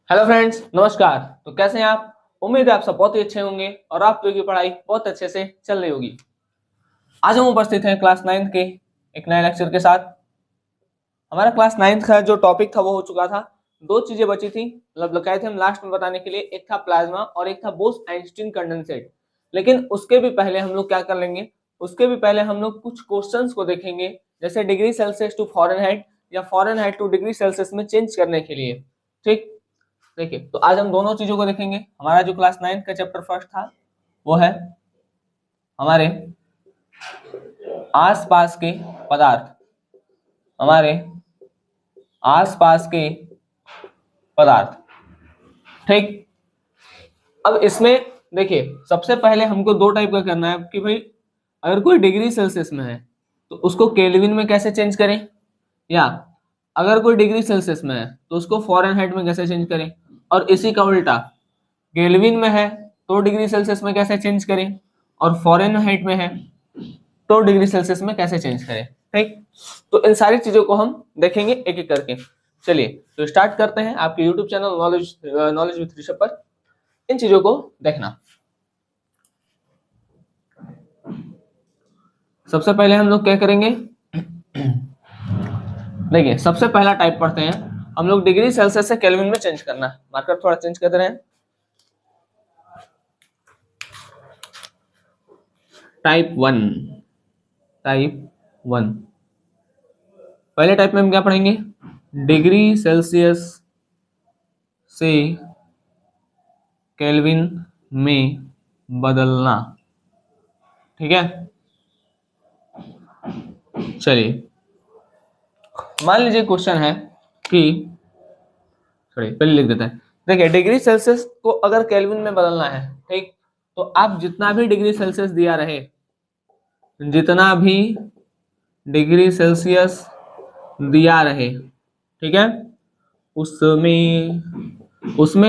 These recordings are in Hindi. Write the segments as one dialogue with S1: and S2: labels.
S1: हेलो फ्रेंड्स, नमस्कार। तो कैसे हैं आप? उम्मीद है आप सब बहुत ही अच्छे होंगे और आपकी की पढ़ाई बहुत अच्छे से चल रही होगी। आज हम उपस्थित हैं क्लास 9 के एक नए लेक्चर के साथ। हमारा क्लास 9 का जो टॉपिक था वो हो चुका था। दो चीजें बची थी, मतलब लगाए थे हम लास्ट में बताने के लिए। एक था प्लाज्मा और एक था बोस-आइंस्टीन कंडेंसेट। लेकिन उसके भी पहले हम लोग क्या कर लेंगे, उसके भी पहले हम लोग कुछ क्वेश्चंस को देखेंगे, जैसे डिग्री सेल्सियस टू फॉरेनहाइट या फॉरेनहाइट टू डिग्री सेल्सियस में चेंज करने के लिए। ठीक, देखिए, तो आज हम दोनों चीजों को देखेंगे। हमारा जो क्लास 9 का चैप्टर फर्स्ट था वो है हमारे आसपास के पदार्थ, हमारे आसपास के पदार्थ। ठीक, अब इसमें देखिए, सबसे पहले हमको दो टाइप का करना है कि भाई अगर कोई डिग्री सेल्सियस में है तो उसको केल्विन में कैसे चेंज करें, या अगर कोई डिग्री सेल्सियस में है तो उसको फॉरेनहाइट में कैसे चेंज करें। और इसी का उल्टा, केल्विन में है तो डिग्री सेल्सियस में कैसे चेंज करें, और फॉरेनहाइट में है तो डिग्री सेल्सियस में कैसे चेंज करें। ठीक, तो इन सारी चीजों को हम देखेंगे एक एक करके। चलिए तो स्टार्ट करते हैं। आपके YouTube channel knowledge with Rishabh पर इन चीजों को देखना। सबसे पहले हम लोग क्या करेंगे, देखिए सबसे पहला टाइप पढ़ते हैं हम लोग, डिग्री सेल्सियस से केल्विन में चेंज करना। मार्कर थोड़ा चेंज कर रहे हैं। Type one, type one. पहले टाइप में हम क्या पढ़ेंगे, डिग्री सेल्सियस से केल्विन में बदलना। ठीक है, चलिए मान लीजिए क्वेश्चन है कि, सॉरी पहले लिख देते हैं। देखिए, डिग्री सेल्सियस को अगर केल्विन में बदलना है, ठीक, तो आप जितना भी डिग्री सेल्सियस दिया रहे, जितना भी डिग्री सेल्सियस दिया रहे, ठीक है, उसमें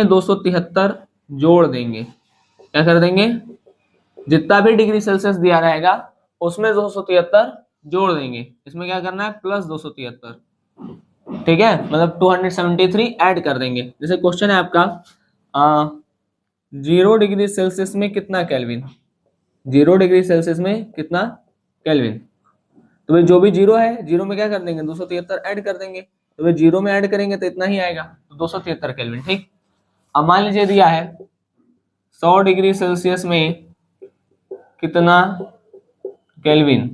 S1: 273 जोड़ देंगे। क्या कर देंगे, जितना भी डिग्री सेल्सियस दिया रहेगा उसमें 273 जोड़ देंगे। इसमें क्या करना है, प्लस 273। ठीक है, मतलब 273 ऐड कर देंगे। जैसे क्वेश्चन है आपका 0 डिग्री सेल्सियस में कितना केल्विन, 0 डिग्री सेल्सियस में कितना केल्विन। तो भाई जो भी जीरो है, जीरो में क्या कर देंगे, 273 ऐड कर देंगे। तो भाई जीरो में ऐड करेंगे तो इतना ही आएगा, तो 273 केल्विन। ठीक, अब मान लीजिए दिया है 100 डिग्री सेल्सियस में कितना केल्विन।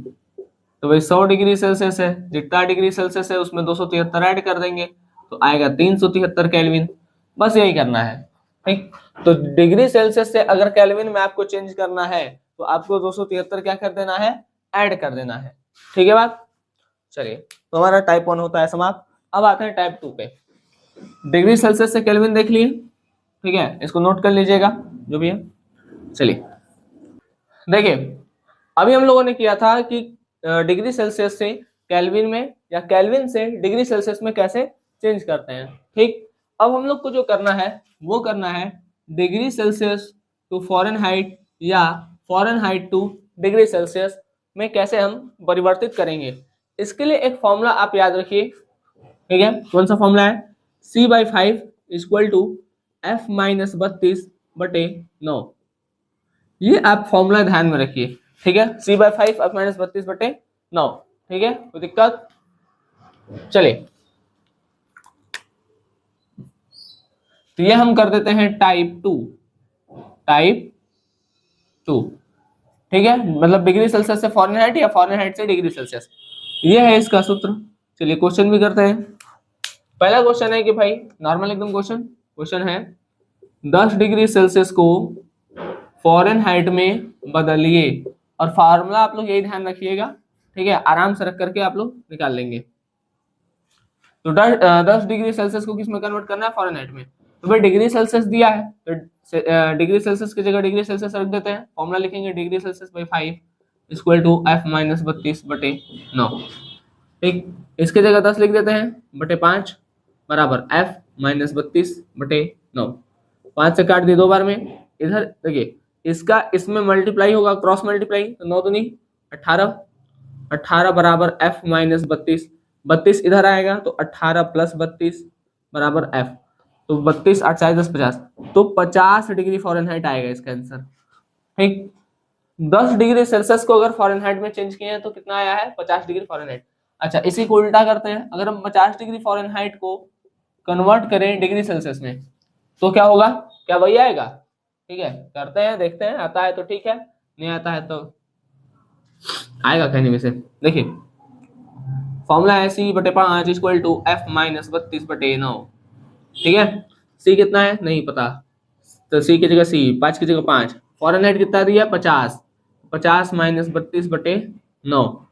S1: तो भाई 100 डिग्री सेल्सियस है, जितना डिग्री सेल्सियस है उसमें 273 ऐड कर देंगे तो आएगा 373 केल्विन। बस यही करना है। ठीक, तो डिग्री सेल्सियस से अगर केल्विन में आपको चेंज करना है तो आपको 273 क्या कर देना है, ऐड कर देना है। ठीक है बात। चलिए, तो हमारा टाइप 1 होता है समाप्त। अब आते हैं टाइप 2 पे। डिग्री सेल्सियस से केल्विन देख लिए, ठीक है, इसको नोट कर लीजिएगा जो भी है। चलिए देखिए, अभी हम लोगों ने किया था कि डिग्री सेल्सियस से केल्विन में या केल्विन से डिग्री सेल्सियस में कैसे चेंज करते हैं। ठीक, अब हम लोग को जो करना है वो करना है डिग्री सेल्सियस टू फॉरेनहाइट या फॉरेनहाइट टू डिग्री सेल्सियस में कैसे हम परिवर्तित करेंगे। इसके लिए एक फॉर्मूला आप याद रखिए। ठीक है, कौन सा फॉर्मूला है, C/5 इक्वल टू F-32/9। ये आप फॉर्मूला ध्यान में रखिए। ठीक है, C/5 F-32/9। ठीक है, कोई दिक्कत। चलिए, तो ये हम कर देते हैं टाइप 2, टाइप 2। ठीक है, मतलब डिग्री सेल्सियस से फॉरेनहाइट या फॉरेनहाइट से डिग्री सेल्सियस, ये है इसका सूत्र। चलिए क्वेश्चन भी करते हैं। पहला क्वेश्चन है कि भाई नॉर्मल एकदम क्वेश्चन है 10 डिग्री सेल्सियस को फॉरेनहाइट में बदलिए। और फार्मूला आप लोग यही ध्यान रखिएगा। ठीक है, आराम से रख करके आप लोग निकाल लेंगे। तो 10 डिग्री सेल्सियस को किस में कन्वर्ट करना है, फॉरेनहाइट में। तो भाई डिग्री सेल्सियस दिया है तो डिग्री सेल्सियस की जगह डिग्री सेल्सियस रख देते हैं। फॉर्मूला लिखेंगे degree Celsius by 5 equal to F-32/9। ठीक, इसके जगह 10 लिख देते हैं बटे 5 बराबर F-32/9। 5 से काट दिए दो बार में। इधर देखिए, इसका इसमें मल्टीप्लाई होगा, क्रॉस मल्टीप्लाई, तो 9 दूनी 18, 18 बराबर F-32। 32 इधर आएगा तो 18 + 32 बराबर F। तो 32 8 40 10 50, तो 50 डिग्री फ़ारेनहाइट आएगा इसका आंसर। ठीक, 10 डिग्री सेल्सियस को अगर फ़ारेनहाइट में चेंज किए हैं तो कितना आया है, 50 डिग्री फ़ारेनहाइट। अच्छा, इसी को उल्टा करते हैं, अगर हम 50 डिग्री फ़ारेनहाइट को कन्वर्ट करें डिग्री सेल्सियस में तो क्या होगा, क्या वही आएगा? ठीक है, करते हैं, देखते हैं, आता है तो ठीक है, नहीं आता है तो आएगा कहने में से। देखिए फॉर्मूला है C/5 equal to F minus 32/9। ठीक है, C कितना है नहीं पता, तो C की जगह C, 5 की जगह 5, फ़ारेनहाइट कितना दिया 50, 50 माइनस 32/9,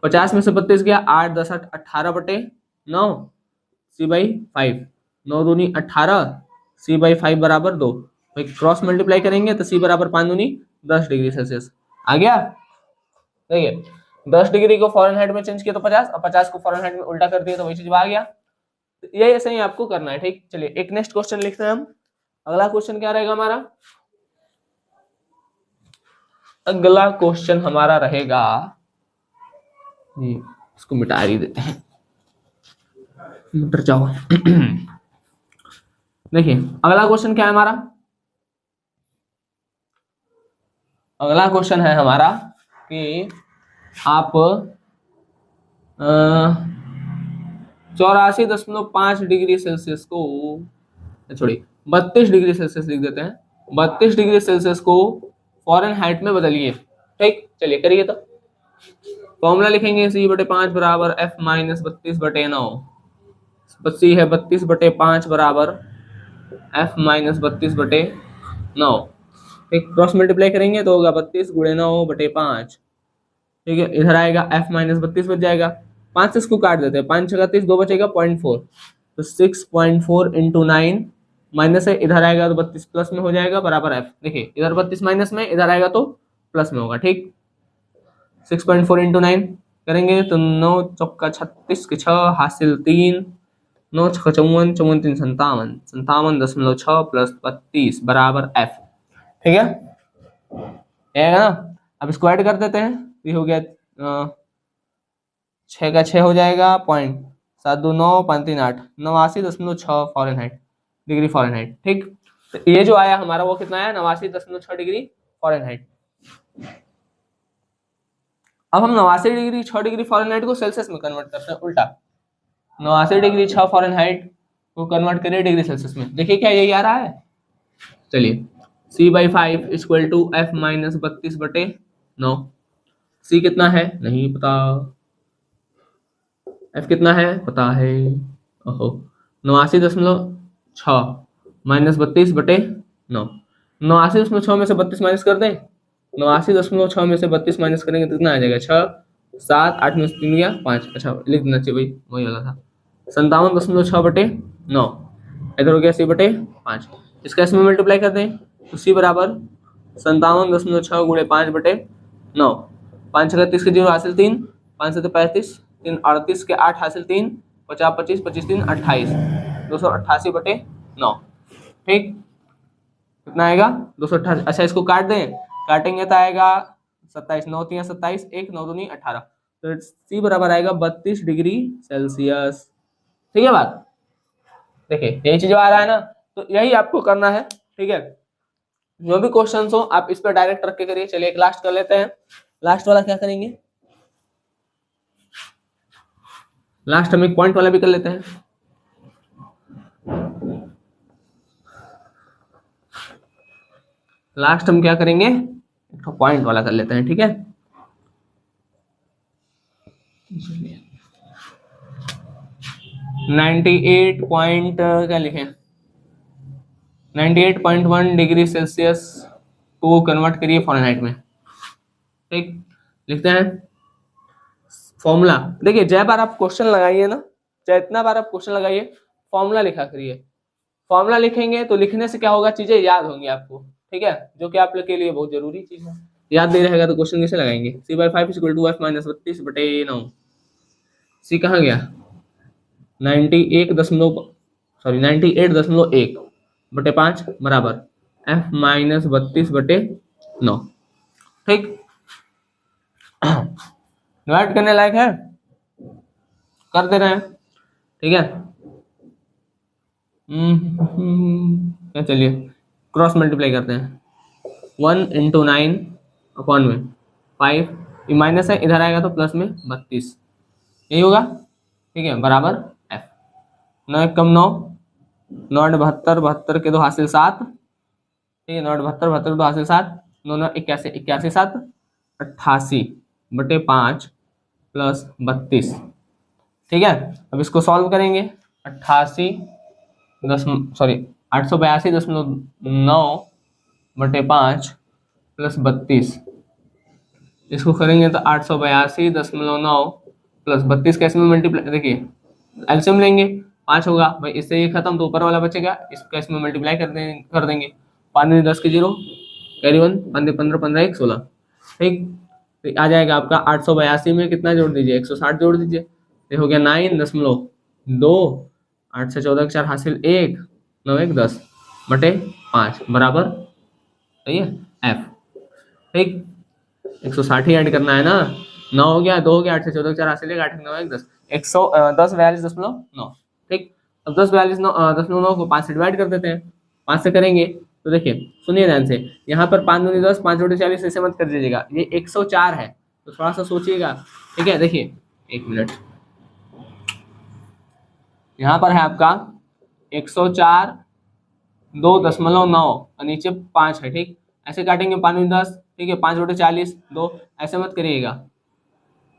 S1: 50 में से 32 गया 8 10 8 18/9, C/5, 9 दूनी 18, C/5 बराबर 2। भाई क्रॉस मल्टीप्लाई करेंगे तो C बराबर 5 दूनी 10 डिग्री सेल्सियस आ गया। देखिए 10 डिग्री को फ़ारेनहाइट में चेंज किया तो 50, और 50 को फ़ारेनहाइट में उल्टा कर दिया तो वही चीज आ गया। ये ऐसे ही आपको करना है। ठीक, चलिए एक नेक्स्ट क्वेश्चन लिखते हैं हम। अगला क्वेश्चन क्या रहेगा हमारा, अगला क्वेश्चन हमारा रहेगा, इसको मिटा ही देते हैं, मिट जाओ। देखिए अगला क्वेश्चन क्या है हमारा, अगला क्वेश्चन है हमारा कि आप 84.5 डिग्री सेल्सियस को, छोड़िए 32 डिग्री सेल्सियस लिख देते हैं, 32 डिग्री सेल्सियस को फ़ारेनहाइट में बदलिए। ठीक, चलिए करिए तो। फॉर्मूला लिखेंगे C/5 बराबर F माइनस 32/9, C है 32/5 बराबर F माइनस 32/9। ठीक, क्रॉस मल्टीप्लाई करेंगे तो होगा 32 गुणे 9/5। ठीक है, इधर आएगा F माइनस 32 बच जाएगा, 5 से इसको काट देते हैं, 5 6 30, 2 बचेगा 0.4, तो 6.4 इंटू 9 माइनस है, इधर आएगा तो 32 प्लस में हो जाएगा बराबर F। देखिए इधर 32 माइनस में, इधर आएगा तो प्लस में होगा। ठीक, 6.4 इंटू 9 करेंगे तो 9 चौका 36 के 6 हासिल 3, 9 6 54, 54 3 57, 57.6 प्लस 32 बराबर F। ठीक है, आएगा ना। अब इसको ऐड कर देते हैं, ये हो गया 6 का 6 हो जाएगा पॉइंट, 7 2 9 5 3 8, 89.6 फ़ारेनहाइट डिग्री फ़ारेनहाइट। ठीक, तो ये जो आया हमारा वो कितना है, 89.6 डिग्री फ़ारेनहाइट। अब हम 89 डिग्री 6 डिग्री फ़ारेनहाइट को सेल्सियस में कन्वर्ट करते हैं उल्टा, 89 डिग्री 6 फ़ारेनहाइट को कन्वर्ट करिए डिग्री सेल्सियस में, देखिए क्या यही आ रहा है। चलिए C/5 equal to F minus 32/9, C कितना है नहीं पता, F कितना है पता है, ओहो 89.6 माइनस 32/9, 89.6 में से 32 माइनस कर दें, 89.6 में से 32 माइनस करेंगे तो कितना आ जाएगा, 6 7 8 में से 3 गया 5, अच्छा लिख देना चाहिए भाई, वही वाला था, 57.6/9, इधर हो गया C/5, इसका इसमें मल्टीप्लाई कर दें तो C बराबर 57.6 गुणे 5/9, 5 6 30 के 0 हासिल 3, 5 से 35, 3 38 के 8 हासिल 3, 50 25 25 3 28, 288/9। ठीक, कितना आएगा 288। अच्छा इसको काट दें, काटेंगे तो आएगा 27, 9 3 27, 1 9 2 18, तो C बराबर आएगा 32 डिग्री सेल्सियस। ठीक है बात, देखिए यही चीज आ रहा है ना, तो यही आपको करना है। ठीक है, जो भी क्वेश्चन हो आप इस पर डायरेक्ट रख के करिए। चलिए एक लास्ट कर लेते हैं, लास्ट वाला क्या करेंगे, लास्ट हम एक पॉइंट वाला भी कर लेते हैं। लास्ट हम क्या करेंगे, एक तो पॉइंट वाला कर लेते हैं। ठीक है, 98 पॉइंट क्या लिखें, 98.1 डिग्री सेल्सियस को कन्वर्ट करिए फ़ारेनहाइट में। ठीक, लिखते हैं फॉर्मूला। देखिए जय बार आप क्वेश्चन लगाइए ना, चाहे इतना बार आप क्वेश्चन लगाइए, फॉर्मूला लिखा करिए। फॉर्मूला लिखेंगे तो लिखने से क्या होगा, चीजें याद होंगी आपको। ठीक है, जो कि आप लोग के लिए बहुत जरूरी चीज है, याद नहीं रहेगा तो क्वेश्चन कैसे लगाएंगे। C/5 equal to F minus 32/9, C कहाँ गया, 98.1 बराबर F माइनस 32/9। ठीक, डिवाइड करने लायक है, कर दे रहे हैं। ठीक है, क्या, चलिए क्रॉस मल्टीप्लाई करते हैं। 1 इंटू 9 अपॉन में 5, ये माइनस है, इधर आएगा तो प्लस में 32, यही होगा। ठीक है, बराबर f। 9 एक कम 9, 9 आठ 72, 72 के 2 हासिल 7। ठीक है, 9 आठ 72, 72 के 2 हासिल 7, 9 9 81, 81 7 88 बटे 5 प्लस 32। ठीक है, अब इसको सॉल्व करेंगे। 88 882.9 बटे 5 प्लस 32, इसको करेंगे तो 882.9 प्लस 32 कैसे में मल्टीप्लाई, देखिए एलसीएम लेंगे 5 होगा भाई, इससे ये खत्म तो ऊपर वाला बचेगा, इसको इसमें मल्टीप्लाई कर देंगे। 5 10 के 0, कैरी 1, 5 15 15 1 16। ठीक, तो आ जाएगा आपका 882 में कितना जोड़ दीजिए, 160 जोड़ दीजिए, ये हो गया 9.2, 8 से 14 के 4 हासिल 1, 9 1 10 बटे 5 बराबर, सही है एफ। ठीक, 160 ही ऐड करना है ना, 9 हो गया, 2 हो गया, 8 से 14 के 4 हासिल 1, 8 9 1 10, 110 42.9। ठीक, अब 10.42.9 को 5 से डिवाइड कर देते हैं। 5 से करेंगे तो देखिए, सुनिए ध्यान से, यहाँ पर 5 दूनी 10, 5 जोड़े 40, इसे मत कर दीजिएगा, ये 104 है, तो थोड़ा सा सोचिएगा। ठीक है, देखिए 1 मिनट, यहाँ पर है आपका 104 2.9 और नीचे 5 है। ठीक, ऐसे काटेंगे 5 दूनी 10, ठीक है, 5 जोड़े 40 2, ऐसे मत करिएगा।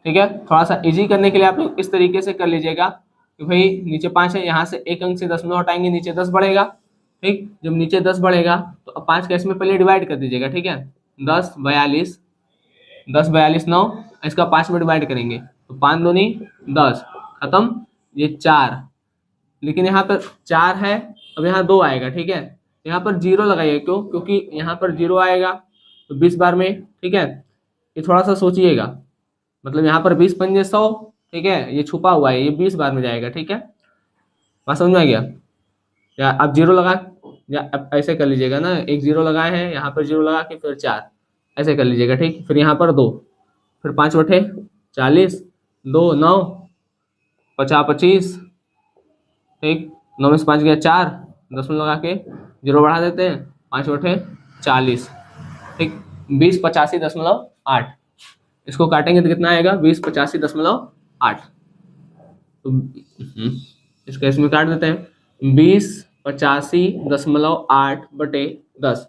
S1: ठीक है, थोड़ा सा इजी करने के लिए आप लोग इस तरीके से कर लीजिएगा कि भाई नीचे 5 है, यहाँ से एक अंक से 10 हटाएंगे, नीचे 10 बढ़ेगा। ठीक, जब नीचे 10 बढ़ेगा तो अब 5 का इसमें पहले डिवाइड कर दीजिएगा। ठीक है, 10 42 9, इसका 5 में डिवाइड करेंगे तो 5 दूनी 10, खत्म, ये 4, लेकिन यहाँ पर 4 है, अब यहाँ 2 आएगा। ठीक है, यहाँ पर 0 लगाइए, क्यों, क्योंकि यहाँ पर 0 आएगा तो 20 बार में। ठीक है, ये थोड़ा सा सोचिएगा, मतलब यहाँ पर 20 पंजे 100, ठीक है, ये छुपा हुआ है, ये 20 बार में जाएगा। ठीक है, बात समझ में आ गया, या आप 0 लगा, या आप ऐसे कर लीजिएगा ना, एक 0 लगाए हैं, यहाँ पर 0 लगा के फिर 4, ऐसे कर लीजिएगा। ठीक, फिर यहाँ पर 2, फिर 5 बटे 40, 2 9 50 25। ठीक, 9 में से 5 गया 4, 10 में लगा के 0 बढ़ा देते हैं, 5 बटे 40। ठीक, 20 85.8, इसको काटेंगे तो कितना आएगा, 20 85.8। तो इसको इसमें काट देते हैं, 20 85.8 बटे 10।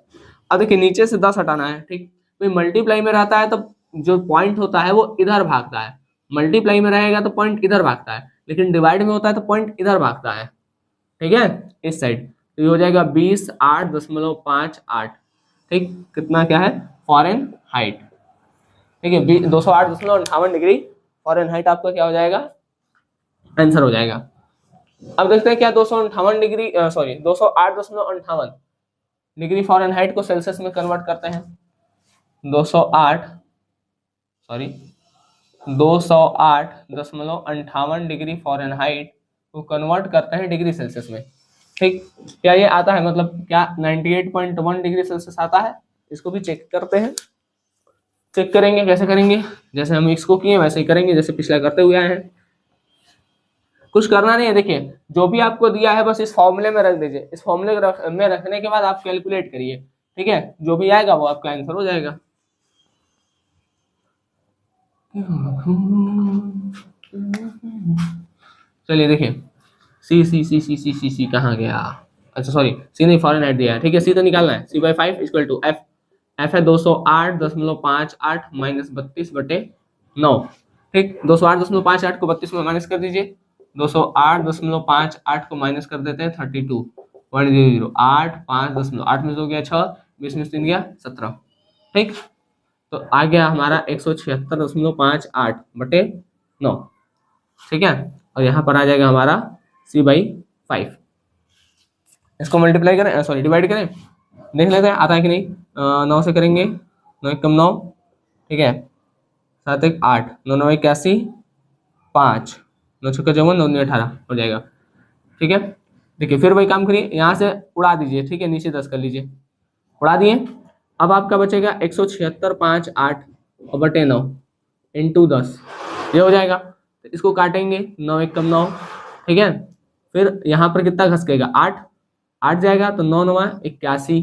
S1: अब देखिए नीचे से 10 हटाना है। ठीक, तो मल्टीप्लाई में रहता है तो जो पॉइंट होता है वो इधर भागता है, मल्टीप्लाई में रहेगा तो पॉइंट इधर भागता है, लेकिन डिवाइड में होता है तो पॉइंट इधर भागता है। ठीक है, इस साइड, तो ये हो जाएगा 20 8.58। ठीक, कितना क्या है, फॉरेन हाइट। ठीक है, 208.58 डिग्री फॉरेन हाइट आपका क्या हो जाएगा, आंसर हो जाएगा। अब देखते हैं क्या 258 degree, sorry 208.58 degree foreign height को सेल्सियस में कन्वर्ट करते हैं। 208.58 डिग्री फॉरेन हाइट को कन्वर्ट करते हैं डिग्री सेल्सियस में। ठीक, क्या ये आता है, मतलब क्या 98.1 डिग्री सेल्सियस आता है, इसको भी चेक करते हैं। चेक करेंगे, कैसे करेंगे, जैसे हम इसको किए वैसे ही करेंगे, जैसे पिछला करते हुए आए हैं, कुछ करना नहीं है। देखिए जो भी आपको दिया है बस इस फॉर्मूले में रख दीजिए, इस फॉर्मूले में रखने के बाद आप कैलकुलेट करिए। ठीक है, जो भी आएगा वो आपका आंसर हो जाएगा। चलिए देखिए, सी सी सी सी सी सी सी कहाँ गया, अच्छा सॉरी सी नहीं, फॉरेन हाइट दिया है। ठीक है, सी तो निकालना है, C by 5 equal to F, F है 208.58 माइनस 32 बटे 9। ठीक, 208.58 को 32 में माइनस कर दीजिए, 208.58 को माइनस कर देते हैं 32.00, 8 5 8 में से हो गया 6, 20 में से 3 गया 17। ठीक, तो आ गया हमारा 176.58 बटे 9। ठीक है, और यहाँ पर आ जाएगा हमारा c बाई 5। इसको मल्टीप्लाई करें, सॉरी डिवाइड करें, देख लेते हैं आता है कि नहीं। 9 से करेंगे, 9 1 कम 9, ठीक है, 7 1 8, 9 9 81, 5 9 6 54, 9 9 18 हो जाएगा। ठीक है, देखिए फिर वही काम करिए, यहाँ से उड़ा दीजिए। ठीक है, नीचे 10 कर लीजिए, उड़ा दिए। अब आपका बचेगा 176.58 बटे 9 इंटू 10, ये हो जाएगा। तो इसको काटेंगे, 9 1 कम 9, ठीक है, फिर यहाँ पर कितना घसकेगा 8, 8 जाएगा तो 9 9 81,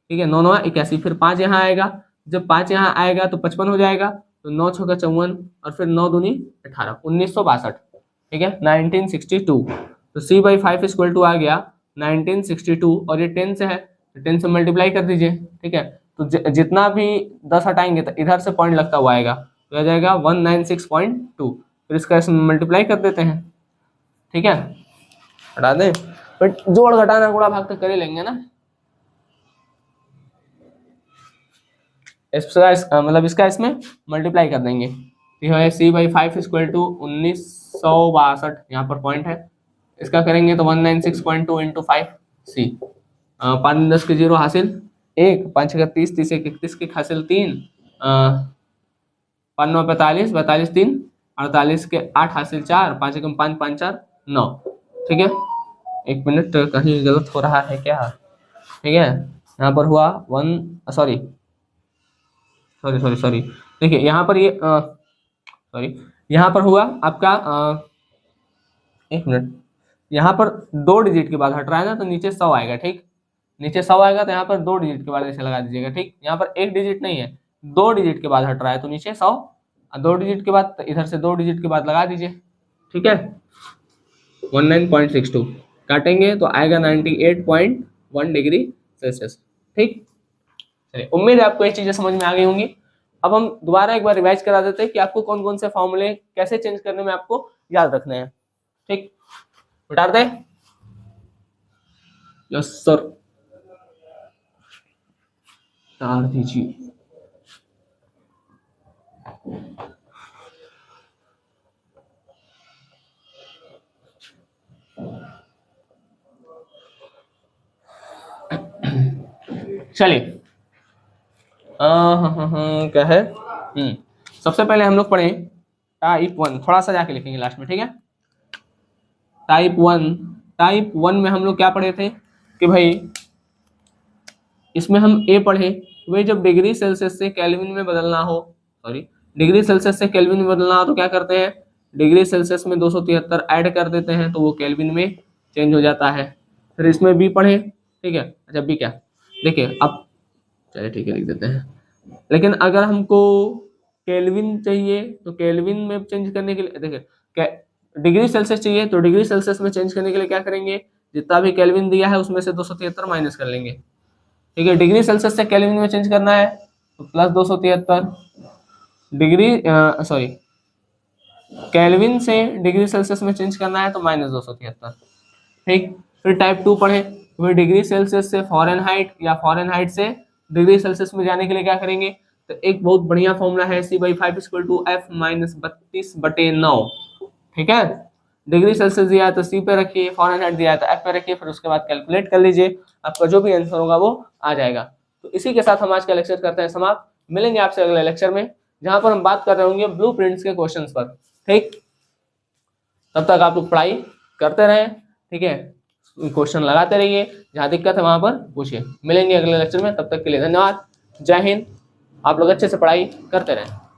S1: ठीक है, 9 9 81, फिर 5 यहाँ आएगा, जब 5 यहाँ आएगा तो 55 हो जाएगा, तो 9 6 54 और फिर 9 दूनी 18, 1962, ठीक है, 1962। तो C/5 इक्वल टू आ गया 1962, और ये 10 से है तो 10 से मल्टीप्लाई कर दीजिए, ठीक है। तो जितना भी 10 हटाएंगे तो इधर से पॉइंट लगता हुआ आएगा, तो आ जाएगा 196.2, फिर इसका इसमें मल्टीप्लाई कर देते हैं, ठीक है, हटा दें, बट जोड़ घटाना गुणा भाग तो कर ही लेंगे ना। इसका मतलब इसका इसमें मल्टीप्लाई कर देंगे, तो है C/5 इक्वल टू 1962, यहाँ पर पॉइंट है, इसका करेंगे तो 196.2 इंटू 5 C, 5 10 के 0 हासिल 1, 5 31 30 31 के हासिल 3, 5 9 45 42 3 48 के 8 हासिल 4, 5 1 5 5 4 9, ठीक है। 1 मिनट कहीं गलत हो रहा है क्या, ठीक है, यहाँ पर हुआ 1 सॉरी देखिए यहाँ पर ये यहाँ पर हुआ आपका 1 मिनट, यहाँ पर 2 डिजिट के बाद हट रहा है ना, तो नीचे 100 आएगा, ठीक, नीचे 100 आएगा तो यहाँ पर 2 डिजिट के बाद ऐसे लगा दीजिएगा, ठीक, यहाँ पर 1 डिजिट नहीं है, 2 डिजिट के बाद हट रहा है तो नीचे 100, 2 डिजिट के बाद इधर से 2 डिजिट के बाद लगा दीजिए, ठीक है। 19.62 काटेंगे तो आएगा 98.1 डिग्री सेल्सियस, ठीक। चलिए, उम्मीद है आपको ये चीजें समझ में आ गई होंगी। अब हम दोबारा एक बार रिवाइज करा देते हैं कि आपको कौन कौन से फॉर्मूले कैसे चेंज करने में आपको याद रखने हैं, ठीक, बता दे। यस सर, उतार दीजिए। चलिए क्या है, सबसे पहले हम लोग पढ़े टाइप 1, थोड़ा सा जाके लिखेंगे लास्ट में, ठीक है। टाइप 1 में हम लोग क्या पढ़े थे कि भाई इसमें हम ए पढ़े, वही जब डिग्री सेल्सियस से केल्विन में बदलना हो, डिग्री सेल्सियस से केल्विन में बदलना हो तो क्या करते हैं, डिग्री सेल्सियस में 273 ऐड कर देते हैं तो वो केल्विन में चेंज हो जाता है। फिर इसमें बी पढ़े, ठीक है, अच्छा बी क्या, देखिए अब चलिए ठीक है लिख देते हैं, लेकिन अगर हमको केल्विन चाहिए तो केल्विन में चेंज करने के लिए, देखिए डिग्री सेल्सियस चाहिए तो डिग्री सेल्सियस में चेंज करने के लिए क्या करेंगे, जितना भी केल्विन दिया है उसमें से 273 माइनस कर लेंगे, ठीक है। डिग्री सेल्सियस से केल्विन में चेंज करना है तो प्लस 273, डिग्री केल्विन से डिग्री सेल्सियस में चेंज करना है तो माइनस 273, ठीक। फिर टाइप 2 पढ़े, वही डिग्री सेल्सियस से फॉरेनहाइट या फॉरेनहाइट से डिग्री सेल्सियस में जाने के लिए क्या करेंगे, तो एक बहुत बढ़िया फॉर्मूला है C/5 equal to F minus 32/9, ठीक है। डिग्री सेल्सियस दिया है तो C पे रखिए, फॉरेनहाइट दिया है तो F पे रखिए, फिर उसके बाद कैलकुलेट कर लीजिए, आपका जो भी आंसर होगा वो आ जाएगा। तो इसी के साथ हम आज का लेक्चर करते हैं समाप्त, मिलेंगे आपसे अगले लेक्चर में जहां पर हम बात कर रहे होंगे ब्लू प्रिंट्स के क्वेश्चंस पर, ठीक। तब तक आप लोग पढ़ाई करते रहें, ठीक है, क्वेश्चन लगाते रहिए, जहां दिक्कत है वहां पर पूछिए। मिलेंगे अगले लेक्चर में, तब तक के लिए धन्यवाद, जय हिंद। आप लोग अच्छे से पढ़ाई करते रहें।